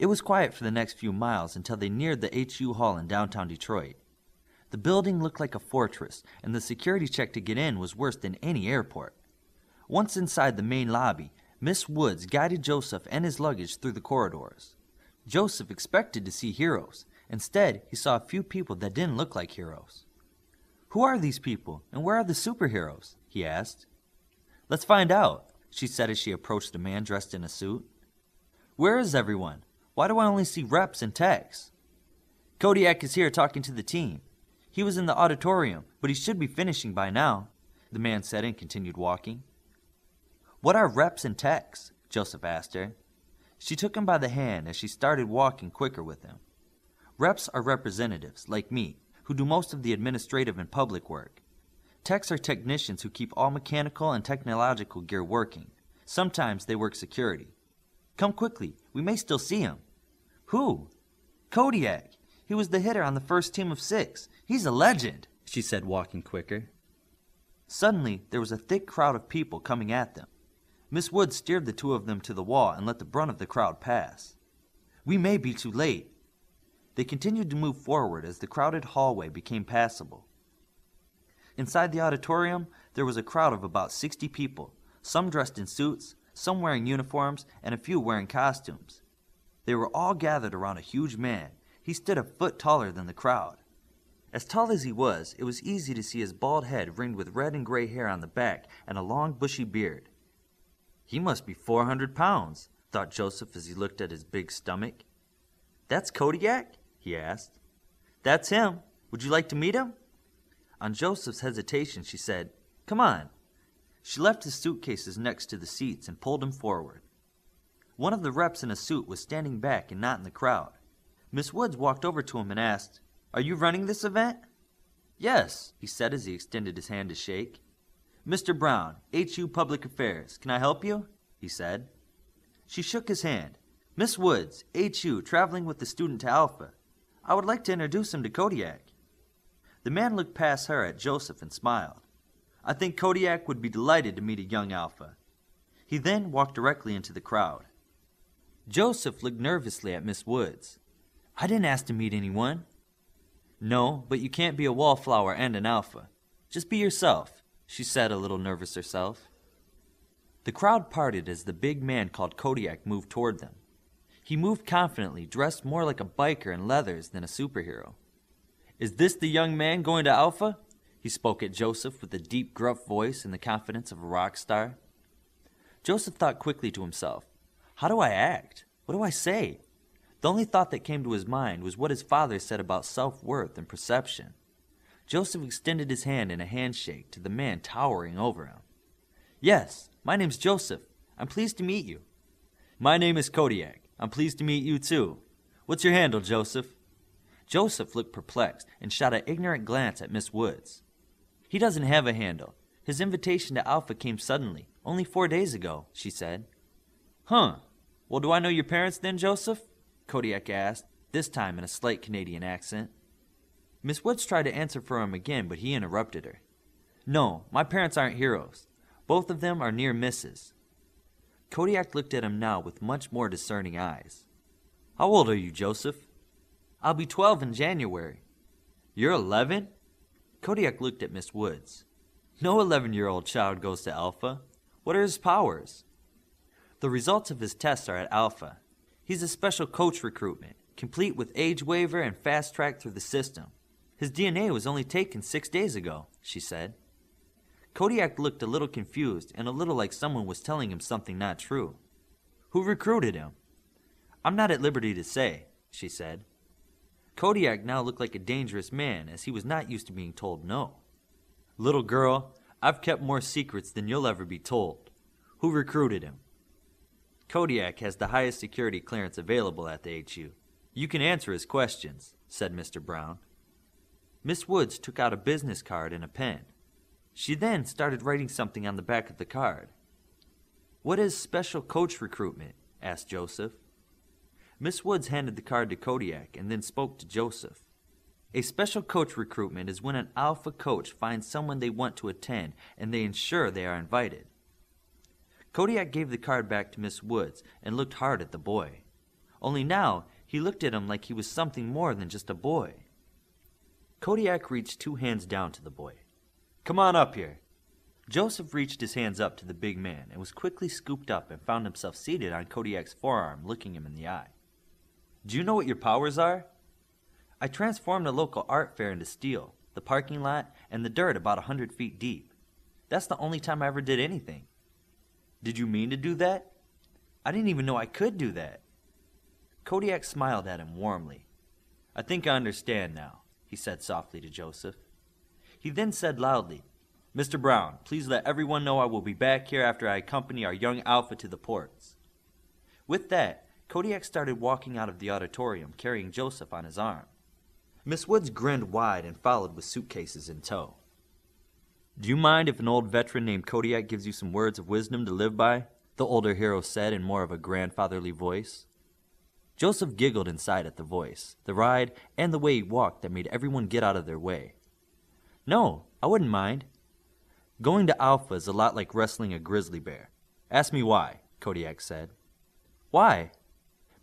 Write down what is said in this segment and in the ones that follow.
It was quiet for the next few miles until they neared the HU Hall in downtown Detroit. The building looked like a fortress, and the security check to get in was worse than any airport. Once inside the main lobby, Miss Woods guided Joseph and his luggage through the corridors. Joseph expected to see heroes. Instead, he saw a few people that didn't look like heroes. "Who are these people, and where are the superheroes?" he asked. "Let's find out," she said as she approached a man dressed in a suit. "Where is everyone? Why do I only see reps and techs?" "Kodiak is here talking to the team. He was in the auditorium, but he should be finishing by now," the man said and continued walking. "What are reps and techs?" Joseph asked her. She took him by the hand as she started walking quicker with him. Reps are representatives, like me, who do most of the administrative and public work. Techs are technicians who keep all mechanical and technological gear working. Sometimes they work security. "Come quickly, we may still see him." "Who?" "Kodiak. He was the hitter on the first team of 6. He's a legend," she said, walking quicker. Suddenly, there was a thick crowd of people coming at them. Miss Woods steered the two of them to the wall and let the brunt of the crowd pass. "We may be too late." They continued to move forward as the crowded hallway became passable. Inside the auditorium, there was a crowd of about 60 people, some dressed in suits, some wearing uniforms, and a few wearing costumes. They were all gathered around a huge man. He stood a foot taller than the crowd. As tall as he was, it was easy to see his bald head ringed with red and gray hair on the back and a long bushy beard. "He must be 400 pounds, thought Joseph as he looked at his big stomach. "That's Kodiak?" he asked. "That's him. Would you like to meet him?" On Joseph's hesitation, she said, "Come on." She left his suitcases next to the seats and pulled him forward. One of the reps in a suit was standing back and not in the crowd. Miss Woods walked over to him and asked, "Are you running this event?" "Yes," he said as he extended his hand to shake. "Mr. Brown, HU Public Affairs, can I help you?" he said. She shook his hand. "Miss Woods, HU, traveling with the student to Alpha. I would like to introduce him to Kodiak." The man looked past her at Joseph and smiled. "I think Kodiak would be delighted to meet a young Alpha." He then walked directly into the crowd. Joseph looked nervously at Miss Woods. "I didn't ask to meet anyone." "No, but you can't be a wallflower and an Alpha. Just be yourself," she said, a little nervous herself. The crowd parted as the big man called Kodiak moved toward them. He moved confidently, dressed more like a biker in leathers than a superhero. "Is this the young man going to Alpha?" He spoke at Joseph with a deep, gruff voice and the confidence of a rock star. Joseph thought quickly to himself, "How do I act? What do I say?" The only thought that came to his mind was what his father said about self-worth and perception. Joseph extended his hand in a handshake to the man towering over him. "Yes, my name's Joseph. I'm pleased to meet you." "My name is Kodiak. I'm pleased to meet you too. What's your handle, Joseph?" Joseph looked perplexed and shot an ignorant glance at Miss Woods. "He doesn't have a handle. His invitation to Alpha came suddenly, only 4 days ago," she said. "Huh. Well, do I know your parents then, Joseph?" Kodiak asked, this time in a slight Canadian accent. Miss Woods tried to answer for him again, but he interrupted her. "No, my parents aren't heroes. Both of them are near misses." Kodiak looked at him now with much more discerning eyes. "How old are you, Joseph?" "I'll be 12 in January." "You're 11?" Kodiak looked at Miss Woods. "No 11-year-old child goes to Alpha. What are his powers?" "The results of his tests are at Alpha. He's a special coach recruitment, complete with age waiver and fast track through the system. His DNA was only taken 6 days ago," she said. Kodiak looked a little confused and a little like someone was telling him something not true. "Who recruited him?" "I'm not at liberty to say," she said. Kodiak now looked like a dangerous man as he was not used to being told no. "Little girl, I've kept more secrets than you'll ever be told. Who recruited him?" "Kodiak has the highest security clearance available at the HU. You can answer his questions," said Mr. Brown. Miss Woods took out a business card and a pen. She then started writing something on the back of the card. "What is special coach recruitment?" asked Joseph. Miss Woods handed the card to Kodiak and then spoke to Joseph. "A special coach recruitment is when an Alpha coach finds someone they want to attend and they ensure they are invited." Kodiak gave the card back to Miss Woods and looked hard at the boy. only now he looked at him like he was something more than just a boy. Kodiak reached 2 hands down to the boy. "Come on up here." Joseph reached his hands up to the big man and was quickly scooped up and found himself seated on Kodiak's forearm, looking him in the eye. "Do you know what your powers are?" "I transformed a local art fair into steel, the parking lot, and the dirt about 100 feet deep. That's the only time I ever did anything." "Did you mean to do that?" "I didn't even know I could do that." Kodiak smiled at him warmly. "I think I understand now," he said softly to Joseph. He then said loudly, "Mr. Brown, please let everyone know I will be back here after I accompany our young alpha to the ports." With that, Kodiak started walking out of the auditorium, carrying Joseph on his arm. Miss Woods grinned wide and followed with suitcases in tow. "Do you mind if an old veteran named Kodiak gives you some words of wisdom to live by?" the older hero said in more of a grandfatherly voice. Joseph giggled inside at the voice, the ride, and the way he walked that made everyone get out of their way. "No, I wouldn't mind. Going to Alpha is a lot like wrestling a grizzly bear. Ask me why," Kodiak said. "Why?"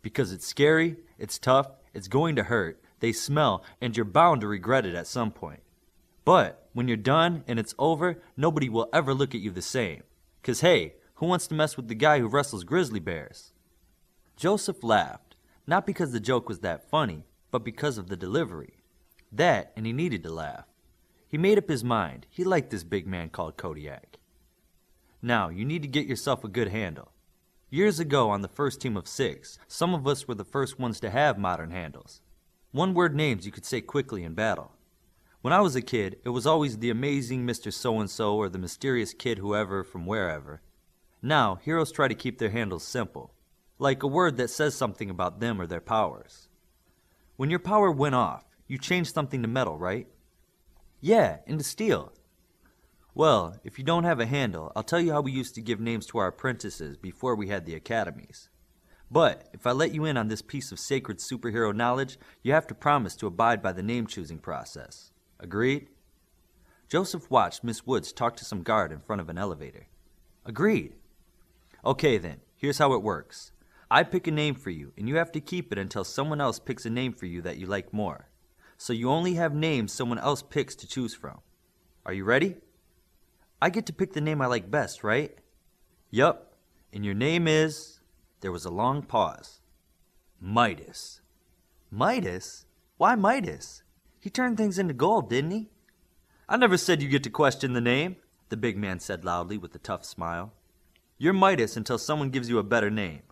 "Because it's scary, it's tough, it's going to hurt, they smell, and you're bound to regret it at some point. But when you're done and it's over, nobody will ever look at you the same. 'Cause hey, who wants to mess with the guy who wrestles grizzly bears?" Joseph laughed, not because the joke was that funny, but because of the delivery. That, and he needed to laugh. He made up his mind. He liked this big man called Kodiak. "Now, you need to get yourself a good handle. Years ago on the first team of 6, some of us were the first ones to have modern handles. One-word names you could say quickly in battle. When I was a kid, it was always the amazing Mr. So-and-so or the mysterious kid whoever from wherever. Now, heroes try to keep their handles simple, like a word that says something about them or their powers. When your power went off, you changed something to metal, right? Yeah, into steel. Well, if you don't have a handle, I'll tell you how we used to give names to our apprentices before we had the academies. But if I let you in on this piece of sacred superhero knowledge, you have to promise to abide by the name-choosing process. Agreed?" Joseph watched Miss Woods talk to some guard in front of an elevator. "Agreed." "Okay then, here's how it works. I pick a name for you, and you have to keep it until someone else picks a name for you that you like more. So you only have names someone else picks to choose from. Are you ready?" "I get to pick the name I like best, right?" "Yup, and your name is..." There was a long pause. "Midas." "Midas? Why Midas? He turned things into gold, didn't he?" "I never said you get to question the name," the big man said loudly with a tough smile. "You're Midas until someone gives you a better name.